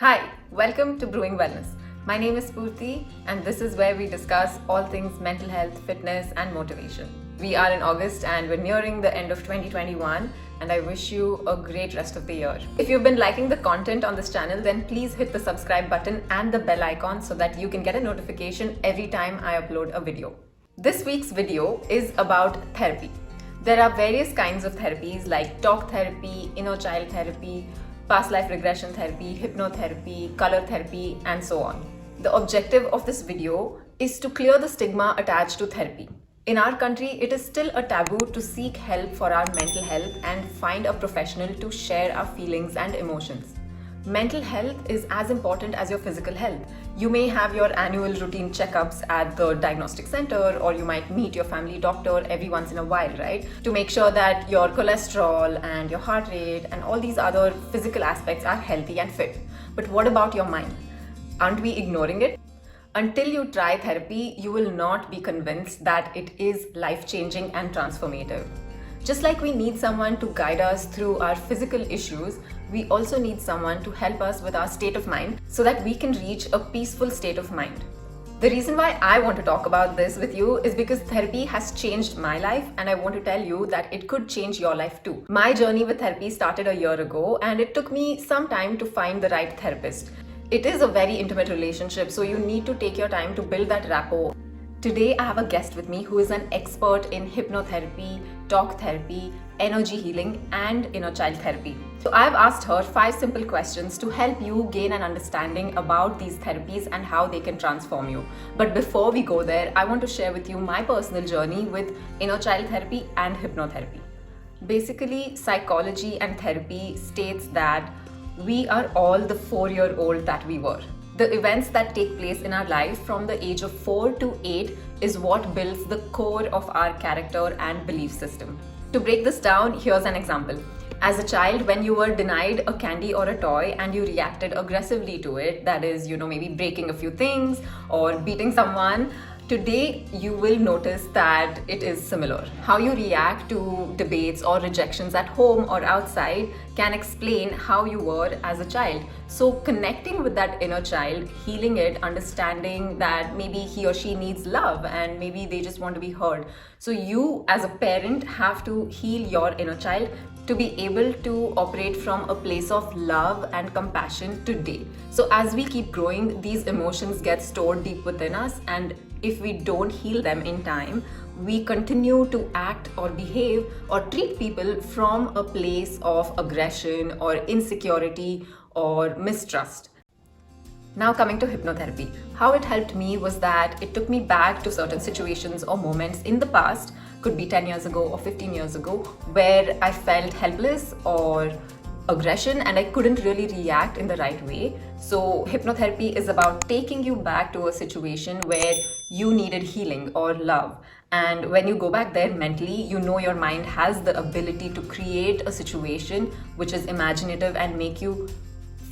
Hi, welcome to Brewing Wellness. My name is Purti, and this is where we discuss all things mental health, fitness, and motivation. We are in August and we're nearing the end of 2021, and I wish you a great rest of the year. If you've been liking the content on this channel, then please hit the subscribe button and the bell icon so that you can get a notification every time I upload a video. This week's video is about therapy. There are various kinds of therapies like talk therapy, inner child therapy, past life regression therapy, hypnotherapy, color therapy, and so on. The objective of this video is to clear the stigma attached to therapy. In our country, it is still a taboo to seek help for our mental health and find a professional to share our feelings and emotions. Mental health is as important as your physical health. You may have your annual routine checkups at the diagnostic center, or you might meet your family doctor every once in a while, right? To make sure that your cholesterol and your heart rate and all these other physical aspects are healthy and fit. But what about your mind? Aren't we ignoring it? Until you try therapy, you will not be convinced that it is life-changing and transformative. Just like we need someone to guide us through our physical issues, we also need someone to help us with our state of mind so that we can reach a peaceful state of mind. The reason why I want to talk about this with you is because therapy has changed my life, and I want to tell you that it could change your life too. My journey with therapy started a year ago, and it took me some time to find the right therapist. It is a very intimate relationship, so you need to take your time to build that rapport. Today, I have a guest with me who is an expert in hypnotherapy, talk therapy, energy healing, and inner child therapy. So I've asked her 5 simple questions to help you gain an understanding about these therapies and how they can transform you. But before we go there, I want to share with you my personal journey with inner child therapy and hypnotherapy. Basically, psychology and therapy states that we are all the 4-year-old that we were. The events that take place in our life from the age of 4 to 8 is what builds the core of our character and belief system. To break this down, here's an example. As a child, when you were denied a candy or a toy and you reacted aggressively to it, that is, maybe breaking a few things or beating someone, today you will notice that it is similar. How you react to debates or rejections at home or outside can explain how you were as a child. So connecting with that inner child, healing it, understanding that maybe he or she needs love and maybe they just want to be heard. So you as a parent have to heal your inner child to be able to operate from a place of love and compassion today. So as we keep growing, these emotions get stored deep within us, and if we don't heal them in time, we continue to act or behave or treat people from a place of aggression or insecurity or mistrust. Now coming to hypnotherapy, how it helped me was that it took me back to certain situations or moments in the past, could be 10 years ago or 15 years ago, where I felt helpless or aggression and I couldn't really react in the right way. So hypnotherapy is about taking you back to a situation where you needed healing or love. And when you go back there mentally, your mind has the ability to create a situation which is imaginative and make you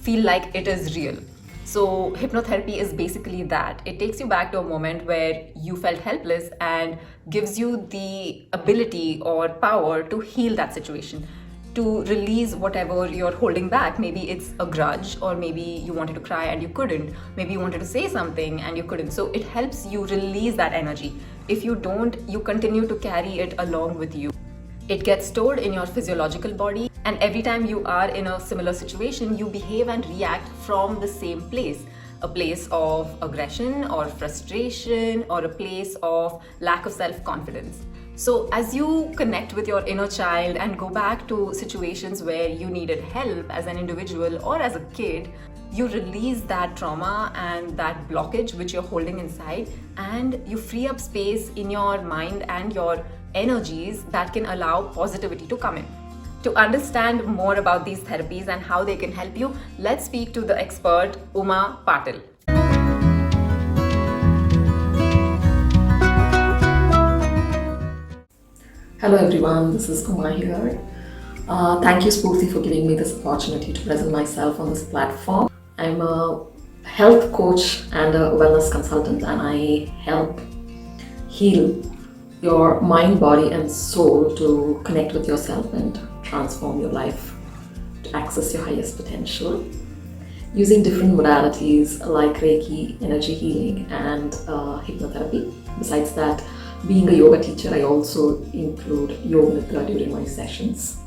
feel like it is real. So hypnotherapy is basically that. It takes you back to a moment where you felt helpless and gives you the ability or power to heal that situation, to release whatever you're holding back. Maybe it's a grudge, or maybe you wanted to cry and you couldn't. Maybe you wanted to say something and you couldn't. So it helps you release that energy. If you don't, you continue to carry it along with you. It gets stored in your physiological body, and every time you are in a similar situation, you behave and react from the same place. A place of aggression or frustration, or a place of lack of self-confidence. So as you connect with your inner child and go back to situations where you needed help as an individual or as a kid, you release that trauma and that blockage which you're holding inside, and you free up space in your mind and your energies that can allow positivity to come in. To understand more about these therapies and how they can help you, let's speak to the expert Patil. Hello everyone, this is Uma here. Thank you, Spurti, for giving me this opportunity to present myself on this platform. I'm a health coach and a wellness consultant, and I help heal your mind, body, and soul to connect with yourself and transform your life to access your highest potential. using different modalities like Reiki, energy healing, and hypnotherapy. Besides that, being a yoga teacher, I also include yoga nidra during my sessions,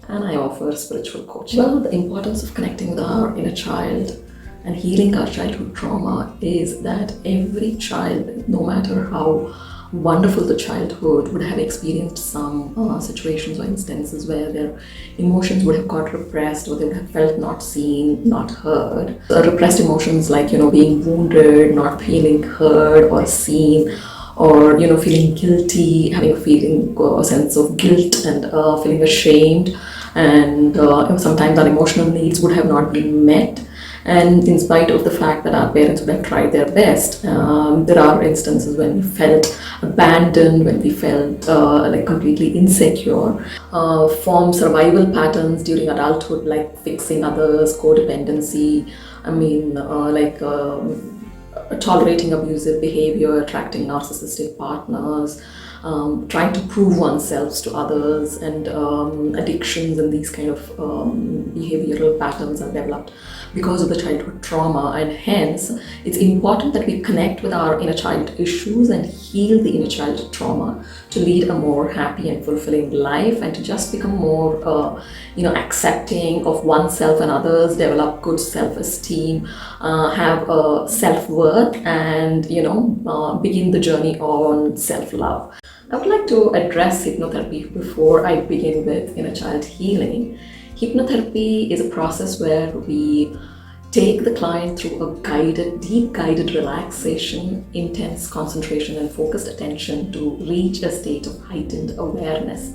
and I offer spiritual coaching. Well, the importance of connecting with our inner child and healing our childhood trauma is that every child, no matter how wonderful the childhood, would have experienced some situations or instances where their emotions would have got repressed, or they would have felt not seen, not heard. Repressed emotions like, being wounded, not feeling heard or seen, or feeling guilty, having a sense of guilt, and feeling ashamed, and sometimes our emotional needs would have not been met. And in spite of the fact that our parents would have tried their best, there are instances when we felt abandoned, when we felt like completely insecure. Form survival patterns during adulthood like fixing others, codependency, tolerating abusive behavior, attracting narcissistic partners, trying to prove oneself to others, and addictions and these kind of behavioral patterns are developed because of the childhood trauma. And hence, it's important that we connect with our inner child issues and heal the inner child trauma to lead a more happy and fulfilling life, and to just become more accepting of oneself and others, develop good self-esteem, have self-worth, and begin the journey on self-love. I would like to address hypnotherapy before I begin with inner child healing. Hypnotherapy is a process where we take the client through a deep guided relaxation, intense concentration, and focused attention to reach a state of heightened awareness,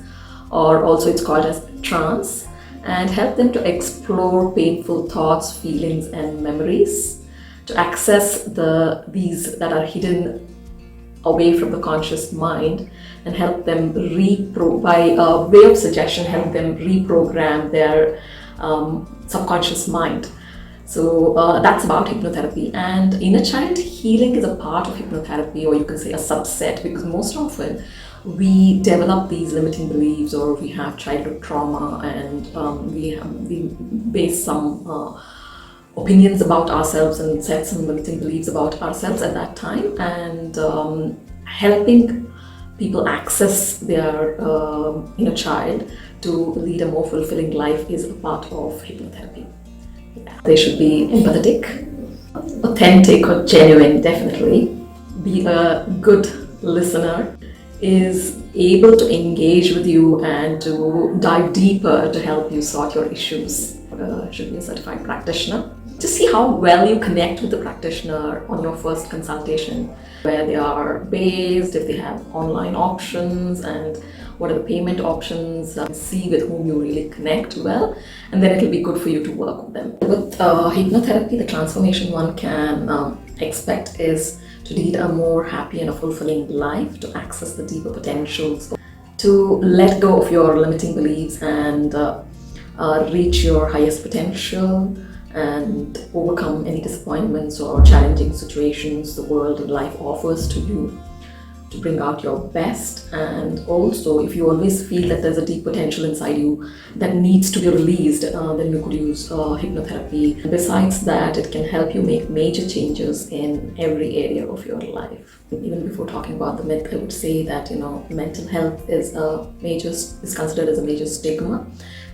or also it's called as trance, and help them to explore painful thoughts, feelings, and memories, to access these that are hidden away from the conscious mind, and help them by way of suggestion, help them reprogram their subconscious mind. So that's about hypnotherapy. And inner child healing is a part of hypnotherapy, or you can say a subset, because most often we develop these limiting beliefs, or we have childhood trauma, and we base some opinions about ourselves and set some limiting beliefs about ourselves at that time. And helping people access their inner child to lead a more fulfilling life is a part of hypnotherapy. They should be empathetic, authentic or genuine, definitely. Be a good listener, is able to engage with you and to dive deeper to help you sort your issues. Should be a certified practitioner. To see how well you connect with the practitioner on your first consultation, where they are based, if they have online options, and what are the payment options, see with whom you really connect well, and then it'll be good for you to work with them. With hypnotherapy, the transformation one can expect is to lead a more happy and a fulfilling life, to access the deeper potentials, to let go of your limiting beliefs and reach your highest potential, and overcome any disappointments or challenging situations the world and life offers to you, to bring out your best. And also, if you always feel that there's a deep potential inside you that needs to be released, then you could use hypnotherapy. Besides that, it can help you make major changes in every area of your life. Even before talking about the myth, I would say that mental health is considered as a major stigma.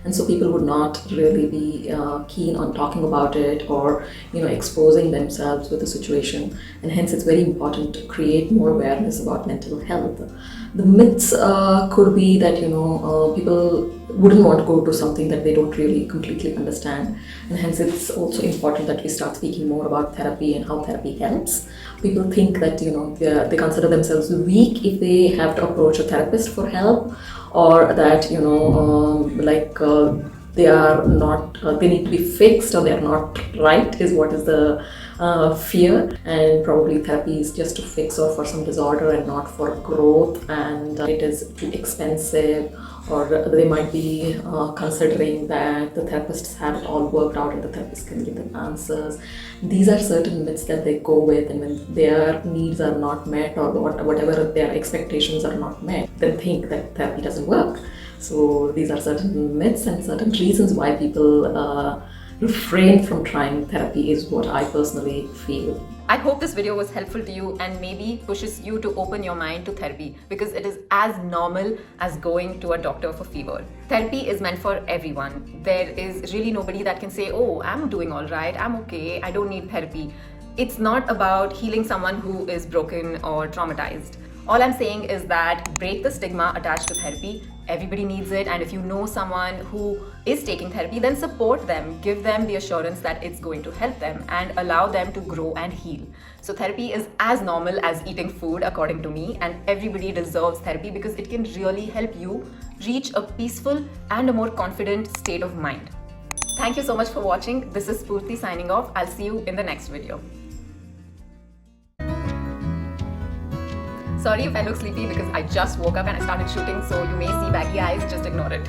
And so people would not really be keen on talking about it, or exposing themselves with the situation. And hence, it's very important to create more awareness about mental health. The myths could be that people wouldn't want to go to something that they don't really completely understand, and hence it's also important that we start speaking more about therapy and how therapy helps. People think that they consider themselves weak if they have to approach a therapist for help, or that they are not, they need to be fixed, or they are not right, is what is the fear. And probably therapy is just to fix or for some disorder and not for growth, and it is too expensive, or they might be considering that the therapists have it all worked out and the therapist can give them answers. These are certain myths that they go with, and when their needs are not met, or whatever their expectations are not met, then think that therapy doesn't work. So these are certain myths and certain reasons why people refrain from trying therapy is what I personally feel. I hope this video was helpful to you and maybe pushes you to open your mind to therapy, because it is as normal as going to a doctor for fever. Therapy is meant for everyone. There is really nobody that can say, oh, I'm doing all right, I'm okay, I don't need therapy. It's not about healing someone who is broken or traumatized. All I'm saying is that break the stigma attached to therapy. Everybody needs it, and if you know someone who is taking therapy, then support them, give them the assurance that it's going to help them and allow them to grow and heal. So therapy is as normal as eating food, according to me, and everybody deserves therapy because it can really help you reach a peaceful and a more confident state of mind. Thank you so much for watching. This is Spurti signing off. I'll see you in the next video. Sorry if I look sleepy because I just woke up and I started shooting, so you may see baggy eyes, just ignore it.